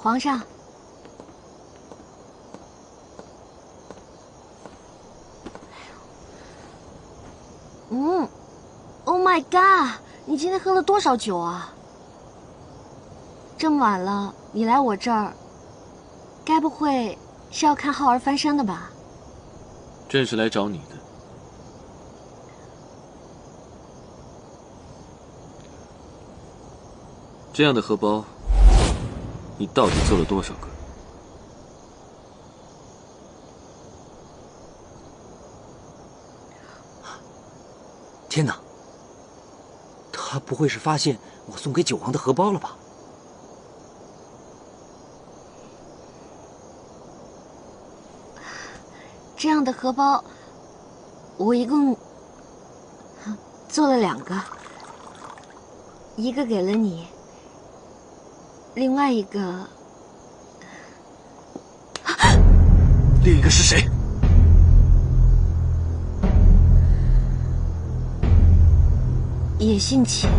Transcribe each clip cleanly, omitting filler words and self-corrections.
皇上，Oh my god！ 你今天喝了多少酒啊？这么晚了，你来我这儿，该不会是要看浩儿翻身的吧？朕是来找你的。这样的荷包，你到底做了多少个？天哪！他不会是发现我送给九王的荷包了吧？这样的荷包，我一共做了2个，一个给了你，另外一个，另一个是谁？也姓钱。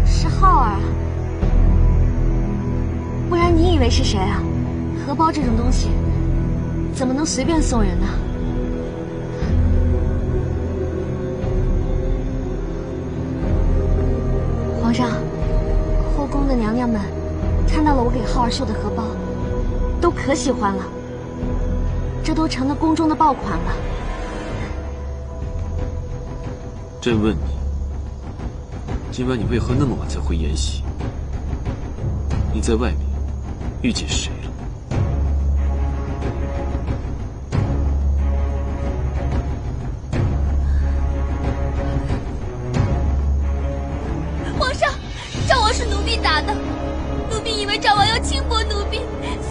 是浩儿。不然你以为是谁啊？荷包这种东西，怎么能随便送人呢？皇上，后宫的娘娘们看到了我给浩儿绣的荷包，都可喜欢了，这都成了宫中的爆款了。朕问你，今晚你为何那么晚才回延禧？你在外面遇见谁了？皇上，赵王是奴婢打的，奴婢以为赵王要轻薄奴婢，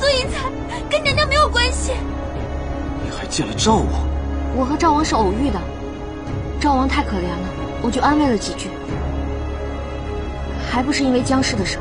所以才跟娘娘没有关系。你还见了赵王？我和赵王是偶遇的，赵王太可怜了，我就安慰了几句，还不是因为姜氏的事。